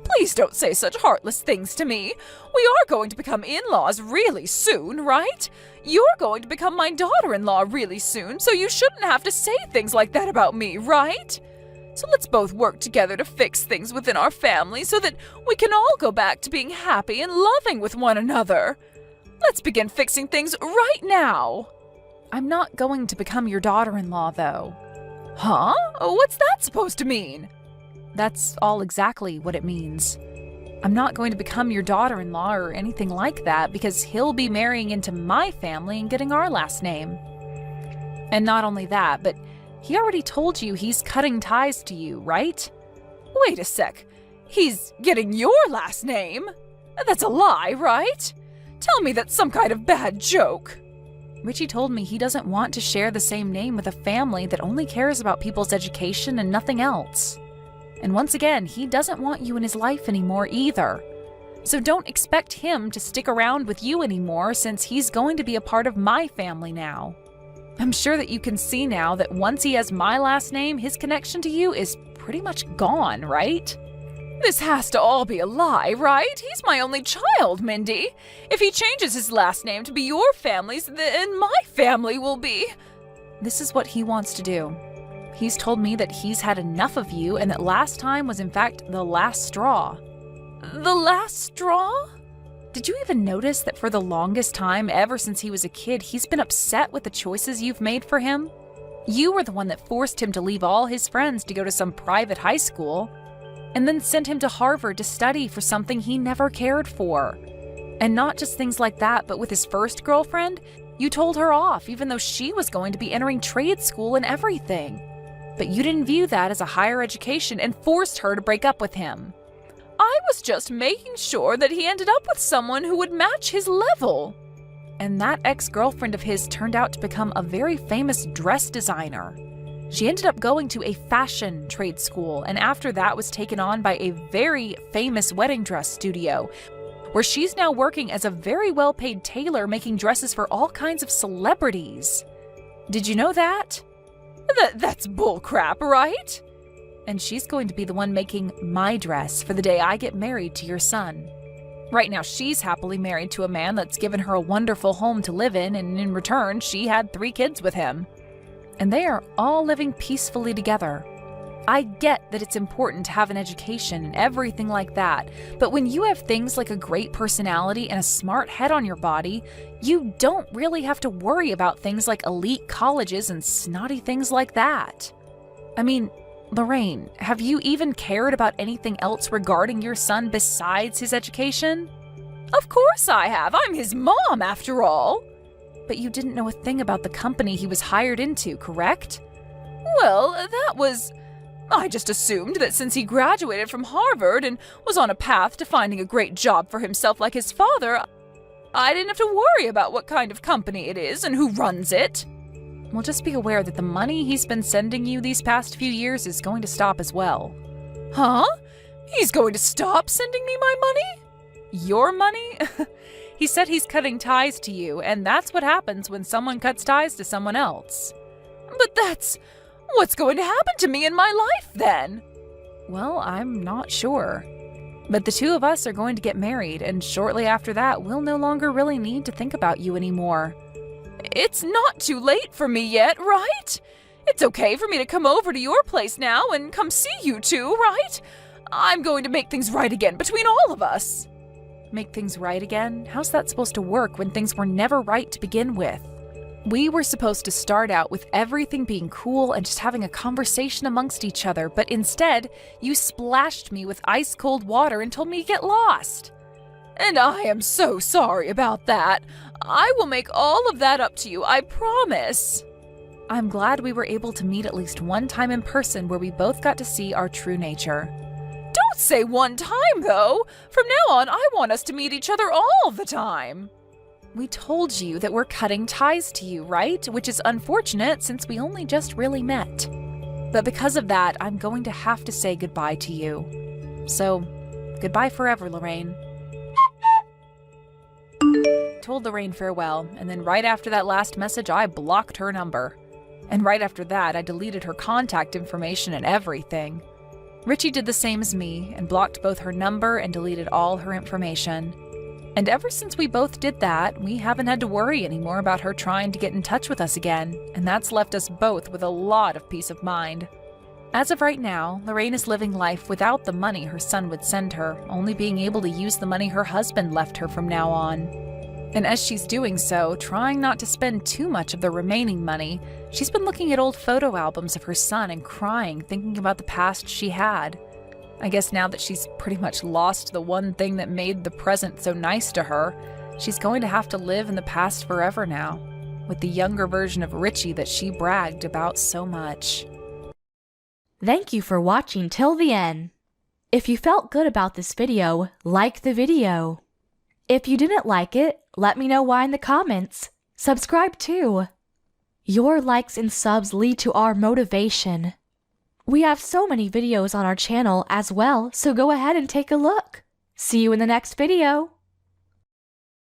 Please don't say such heartless things to me. We are going to become in-laws really soon, right? You're going to become my daughter-in-law really soon, so you shouldn't have to say things like that about me, right? So let's both work together to fix things within our family so that we can all go back to being happy and loving with one another. Let's begin fixing things right now. I'm not going to become your daughter-in-law, though. Huh? What's that supposed to mean? That's all exactly what it means. I'm not going to become your daughter-in-law or anything like that because he'll be marrying into my family and getting our last name. And not only that, but he already told you he's cutting ties to you, right? Wait a sec. He's getting your last name? That's a lie, right? Tell me that's some kind of bad joke. Richie told me he doesn't want to share the same name with a family that only cares about people's education and nothing else. And once again, he doesn't want you in his life anymore either. So don't expect him to stick around with you anymore since he's going to be a part of my family now. I'm sure that you can see now that once he has my last name, his connection to you is pretty much gone, right? This has to all be a lie, right? He's my only child, Mindy. If he changes his last name to be your family's, then my family will be... This is what he wants to do. He's told me that he's had enough of you and that last time was in fact the last straw. The last straw? Did you even notice that for the longest time, ever since he was a kid, he's been upset with the choices you've made for him? You were the one that forced him to leave all his friends to go to some private high school, and then sent him to Harvard to study for something he never cared for. And not just things like that, but with his first girlfriend, you told her off even though she was going to be entering trade school and everything. But you didn't view that as a higher education and forced her to break up with him. I was just making sure that he ended up with someone who would match his level. And that ex-girlfriend of his turned out to become a very famous dress designer. She ended up going to a fashion trade school, and after that was taken on by a very famous wedding dress studio, where she's now working as a very well-paid tailor making dresses for all kinds of celebrities. Did you know that? That's bullcrap, right? And she's going to be the one making my dress for the day I get married to your son. Right now, she's happily married to a man that's given her a wonderful home to live in, and in return, she had 3 kids with him. And they are all living peacefully together. I get that it's important to have an education and everything like that, but when you have things like a great personality and a smart head on your body, you don't really have to worry about things like elite colleges and snotty things like that. I mean, Lorraine, have you even cared about anything else regarding your son besides his education? Of course I have. I'm his mom, after all. But you didn't know a thing about the company he was hired into, correct? Well, I just assumed that since he graduated from Harvard and was on a path to finding a great job for himself like his father, I didn't have to worry about what kind of company it is and who runs it. Well, just be aware that the money he's been sending you these past few years is going to stop as well. Huh? He's going to stop sending me my money? Your money? He said he's cutting ties to you, and that's what happens when someone cuts ties to someone else. But what's going to happen to me in my life then? Well, I'm not sure. But the 2 of us are going to get married, and shortly after that, we'll no longer really need to think about you anymore. It's not too late for me yet, right? It's okay for me to come over to your place now and come see you 2, right? I'm going to make things right again between all of us. Make things right again? How's that supposed to work when things were never right to begin with? We were supposed to start out with everything being cool and just having a conversation amongst each other, but instead, you splashed me with ice-cold water and told me to get lost. And I am so sorry about that. I will make all of that up to you, I promise. I'm glad we were able to meet at least one time in person where we both got to see our true nature. Don't say one time, though. From now on, I want us to meet each other all the time. We told you that we're cutting ties to you, right? Which is unfortunate since we only just really met. But because of that, I'm going to have to say goodbye to you. So, goodbye forever, Lorraine. Told Lorraine farewell, and then right after that last message, I blocked her number. And right after that, I deleted her contact information and everything. Richie did the same as me and blocked both her number and deleted all her information. And ever since we both did that, we haven't had to worry anymore about her trying to get in touch with us again, and that's left us both with a lot of peace of mind. As of right now, Lorraine is living life without the money her son would send her, only being able to use the money her husband left her from now on. And as she's doing so, trying not to spend too much of the remaining money, she's been looking at old photo albums of her son and crying, thinking about the past she had. I guess now that she's pretty much lost the one thing that made the present so nice to her, she's going to have to live in the past forever now. with the younger version of Richie that she bragged about so much. Thank you for watching till the end. If you felt good about this video, like the video. If you didn't like it, let me know why in the comments. Subscribe too. Your likes and subs lead to our motivation. We have so many videos on our channel as well, so go ahead and take a look. See you in the next video.